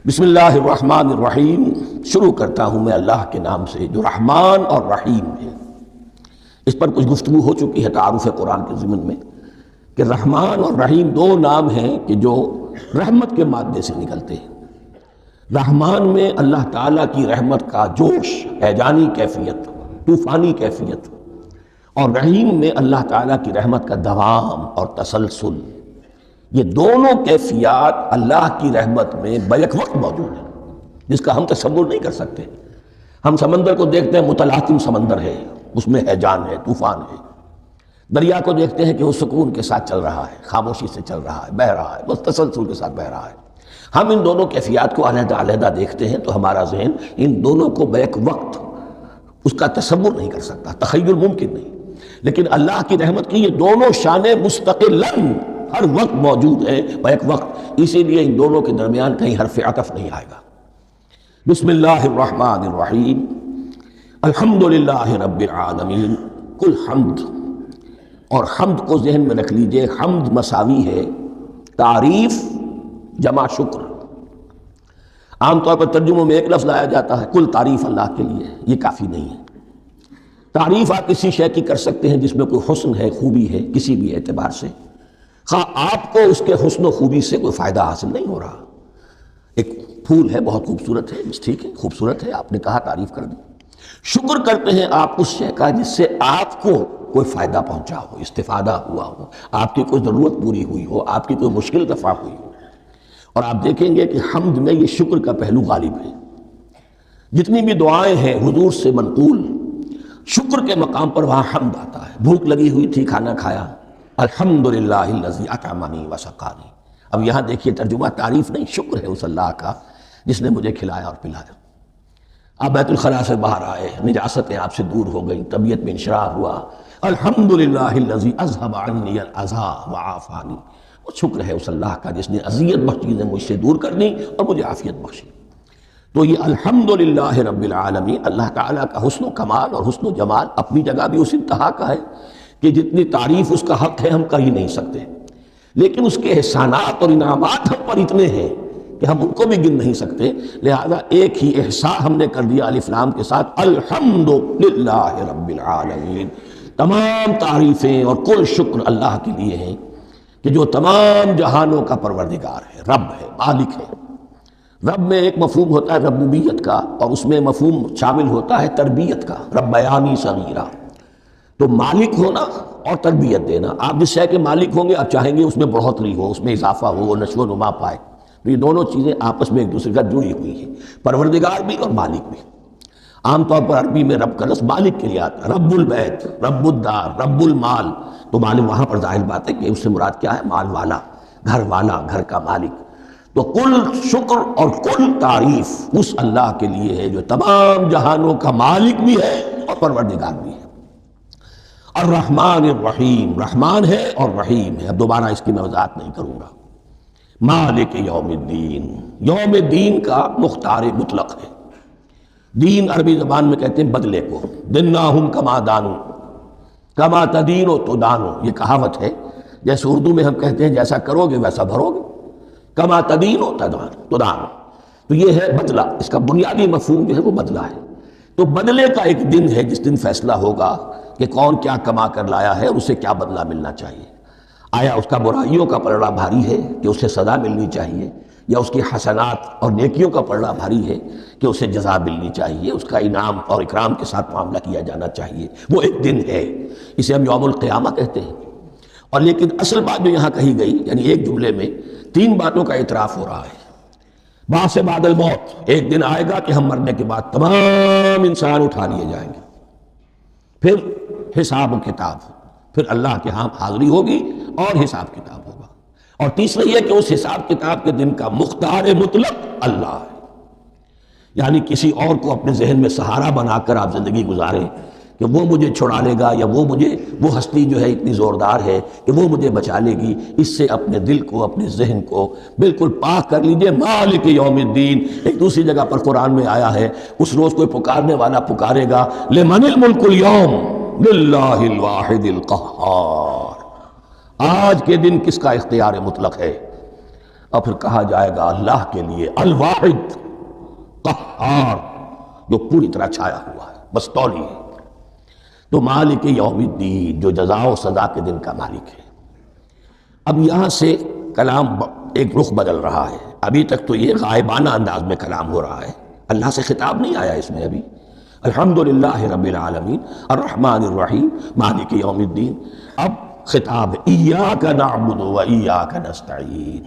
بسم اللہ الرحمن الرحیم۔ شروع کرتا ہوں میں اللہ کے نام سے جو رحمان اور رحیم ہے۔ اس پر کچھ گفتگو ہو چکی ہے تعارف قرآن کے ضمن میں کہ رحمان اور رحیم دو نام ہیں کہ جو رحمت کے مادے سے نکلتے ہیں۔ رحمان میں اللہ تعالیٰ کی رحمت کا جوش، ہیجانی کیفیت، طوفانی کیفیت، اور رحیم میں اللہ تعالیٰ کی رحمت کا دوام اور تسلسل۔ یہ دونوں کیفیات اللہ کی رحمت میں بیک وقت موجود ہیں، جس کا ہم تصور نہیں کر سکتے۔ ہم سمندر کو دیکھتے ہیں، متلاطم سمندر ہے، اس میں ہیجان ہے، طوفان ہے۔ دریا کو دیکھتے ہیں کہ وہ سکون کے ساتھ چل رہا ہے، خاموشی سے چل رہا ہے، بہہ رہا ہے، بس تسلسل کے ساتھ بہہ رہا ہے۔ ہم ان دونوں کیفیات کو علیحدہ علیحدہ دیکھتے ہیں تو ہمارا ذہن ان دونوں کو بیک وقت اس کا تصور نہیں کر سکتا، تخیل ممکن نہیں۔ لیکن اللہ کی رحمت کی یہ دونوں شانیں مستقلاً ہر وقت موجود ہیں، بیک وقت، اسی لیے ان دونوں کے درمیان کہیں حرف عطف نہیں آئے گا۔ بسم اللہ الرحمن الرحیم، الحمدللہ رب العالمین۔ کل حمد، اور حمد کو ذہن میں رکھ لیجئے، حمد مساوی ہے تعریف جمع شکر۔ عام طور پر ترجموں میں ایک لفظ لایا جاتا ہے، کل تعریف اللہ کے لیے، یہ کافی نہیں ہے۔ تعریف آپ کسی شے کی کر سکتے ہیں جس میں کوئی حسن ہے، خوبی ہے، کسی بھی اعتبار سے، خواہ آپ کو اس کے حسن و خوبی سے کوئی فائدہ حاصل نہیں ہو رہا۔ ایک پھول ہے، بہت خوبصورت ہے، بس ٹھیک ہے، خوبصورت ہے، آپ نے کہا، تعریف کر دی۔ شکر کرتے ہیں آپ اس شے کا جس سے آپ کو کوئی فائدہ پہنچا ہو، استفادہ ہوا ہو، آپ کی کوئی ضرورت پوری ہوئی ہو، آپ کی کوئی مشکل دفع ہوئی ہو۔ اور آپ دیکھیں گے کہ حمد میں یہ شکر کا پہلو غالب ہے۔ جتنی بھی دعائیں ہیں حضور سے منقول، شکر کے مقام پر وہاں حمد آتا ہے۔ بھوک لگی ہوئی تھی، کھانا کھایا، الحمدللہ الذی اطعمنی وسقانی۔ اب یہاں دیکھیے ترجمہ تعریف نہیں، شکر ہے اس اللہ کا جس نے مجھے کھلایا اور پلایا۔ آپ بیت الخلاء سے باہر آئے، نجاستیں آپ سے دور ہو گئیں، طبیعت میں انشراح ہوا، الحمدللہ الذی اذھب عنی الاذی وعافانی۔ وہ شکر ہے اس اللہ کا جس نے اذیت بخش چیزیں مجھ سے دور کر دیں اور مجھے عافیت بخشی۔ تو یہ الحمدللہ رب العالمین، اللہ تعالیٰ کا حسن و کمال اور حسن و جمال اپنی جگہ بھی اس انتہا کا ہے کہ جتنی تعریف اس کا حق ہے ہم کر ہی نہیں سکتے، لیکن اس کے احسانات اور انعامات ہم پر اتنے ہیں کہ ہم ان کو بھی گن نہیں سکتے۔ لہذا ایک ہی احساء ہم نے کر دیا الف لام کے ساتھ، الحمدللہ رب العالمین۔ تمام تعریفیں اور کل شکر اللہ کے لیے ہیں کہ جو تمام جہانوں کا پروردگار ہے، رب ہے، مالک ہے۔ رب میں ایک مفہوم ہوتا ہے ربوبیت کا، اور اس میں مفہوم شامل ہوتا ہے تربیت کا، ربیانی صغیرہ۔ تو مالک ہونا اور تربیت دینا، آپ جس شے کے مالک ہوں گے آپ چاہیں گے اس میں بڑھوتری ہو، اس میں اضافہ ہو، نشو و نما پائے۔ تو یہ دونوں چیزیں آپس میں ایک دوسرے کا جڑی ہوئی ہیں، پروردگار بھی اور مالک بھی۔ عام طور پر عربی میں رب کا لفظ مالک کے لیے آتا ہے، رب البیت، رب الدار، رب المال۔ تو معلوم وہاں پر ظاہر بات ہے کہ اس سے مراد کیا ہے، مال والا، گھر کا مالک۔ تو کل شکر اور کل تعریف اس اللہ کے لیے ہے جو تمام جہانوں کا مالک بھی ہے اور پروردگار بھی ہے۔ الرحمن الرحیم، رحمان ہے اور رحیم ہے۔ اب دوبارہ اس کی میں وضاحت نہیں کروں گا۔ مالک یوم الدین، یوم الدین کا مختار مطلق ہے۔ دین عربی زبان میں کہتے ہیں بدلے کو، دناہم کما دانو کما تدین و تدانو، یہ کہاوت ہے۔ جیسے اردو میں ہم کہتے ہیں جیسا کرو گے ویسا بھرو گے، کما تدین و تدانو، تو یہ ہے بدلہ۔ اس کا بنیادی مفہوم جو ہے وہ بدلہ ہے۔ تو بدلے کا ایک دن ہے جس دن فیصلہ ہوگا کہ کون کیا کما کر لایا ہے اور اسے کیا بدلہ ملنا چاہیے۔ آیا اس کا برائیوں کا پلڑا بھاری ہے کہ اسے سزا ملنی چاہیے، یا اس کی حسنات اور نیکیوں کا پلڑا بھاری ہے کہ اسے جزا ملنی چاہیے، اس کا انعام اور اکرام کے ساتھ معاملہ کیا جانا چاہیے۔ وہ ایک دن ہے، اسے ہم یوم القیامہ کہتے ہیں۔ اور لیکن اصل بات جو یہاں کہی گئی، یعنی ایک جملے میں تین باتوں کا اعتراف ہو رہا ہے۔ بعث بعد الموت، ایک دن آئے گا کہ ہم مرنے کے بعد تمام انسان اٹھا لیے جائیں گے، پھر حساب و کتاب، پھر اللہ کے ہاں حاضری ہوگی اور حساب کتاب ہوگا۔ اور تیسرا یہ کہ اس حساب کتاب کے دن کا مختار مطلق اللہ ہے، یعنی کسی اور کو اپنے ذہن میں سہارا بنا کر آپ زندگی گزاریں کہ وہ مجھے چھڑا لے گا، یا وہ ہستی جو ہے اتنی زوردار ہے کہ وہ مجھے بچا لے گی، اس سے اپنے دل کو، اپنے ذہن کو بالکل پاک کر لیجئے۔ مالک یوم الدین، ایک دوسری جگہ پر قرآن میں آیا ہے، اس روز کوئی پکارنے والا پکارے گا، لمن الملک اليوم للہ الواحد القہار۔ آج کے دن کس کا اختیار مطلق ہے؟ اور پھر کہا جائے گا اللہ کے لیے الواحد قہار، جو پوری طرح چھایا ہوا ہے، بستولی ہے۔ تو مالک یوم الدین، جو جزا و سزا کے دن کا مالک ہے۔ اب یہاں سے کلام ایک رخ بدل رہا ہے۔ ابھی تک تو یہ غائبانہ انداز میں کلام ہو رہا ہے، اللہ سے خطاب نہیں آیا اس میں ابھی۔ الحمدللہ رب العالمین الرحمن الرحیم مالک یوم الدین۔ اب خطاب ایاک نعبد و ایاک نستعین،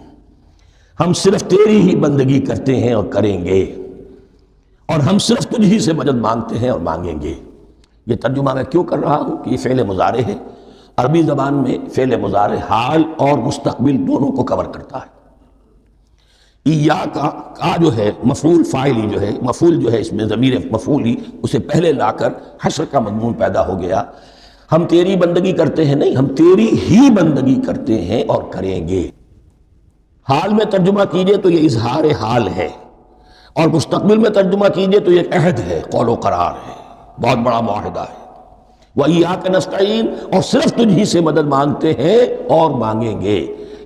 ہم صرف تیری ہی بندگی کرتے ہیں اور کریں گے، اور ہم صرف تجھ ہی سے مدد مانگتے ہیں اور مانگیں گے۔ یہ ترجمہ میں کیوں کر رہا ہوں کہ یہ فعل مضارع ہے۔ عربی زبان میں فعل مضارع حال اور مستقبل دونوں کو کور کرتا ہے۔ ایاک کا جو ہے مفعول فاعلی جو ہے، مفعول جو ہے اس میں ضمیر مفعولی اسے پہلے لا کر حشر کا مضمون پیدا ہو گیا۔ ہم تیری بندگی کرتے ہیں نہیں، ہم تیری ہی بندگی کرتے ہیں اور کریں گے۔ حال میں ترجمہ کیجئے تو یہ اظہار حال ہے، اور مستقبل میں ترجمہ کیجئے تو یہ عہد ہے، قول و قرار ہے، بہت بڑا معاہدہ ہے۔ وَإِيَّاكَ نَسْتَعِينُ، اور صرف تجھ ہی سے مدد مانگتے ہیں اور مانگیں گے۔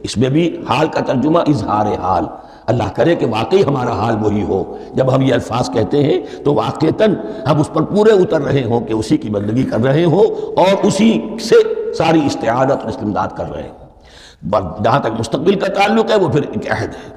اس میں بھی حال کا ترجمہ اظہار حال، اللہ کرے کہ واقعی ہمارا حال وہی ہو۔ جب ہم یہ الفاظ کہتے ہیں تو واقعتاً ہم اس پر پورے اتر رہے ہوں کہ اسی کی بندگی کر رہے ہوں اور اسی سے ساری استعانت اور استمداد کر رہے ہوں۔ جہاں تک مستقبل کا تعلق ہے وہ پھر ایک عہد ہے۔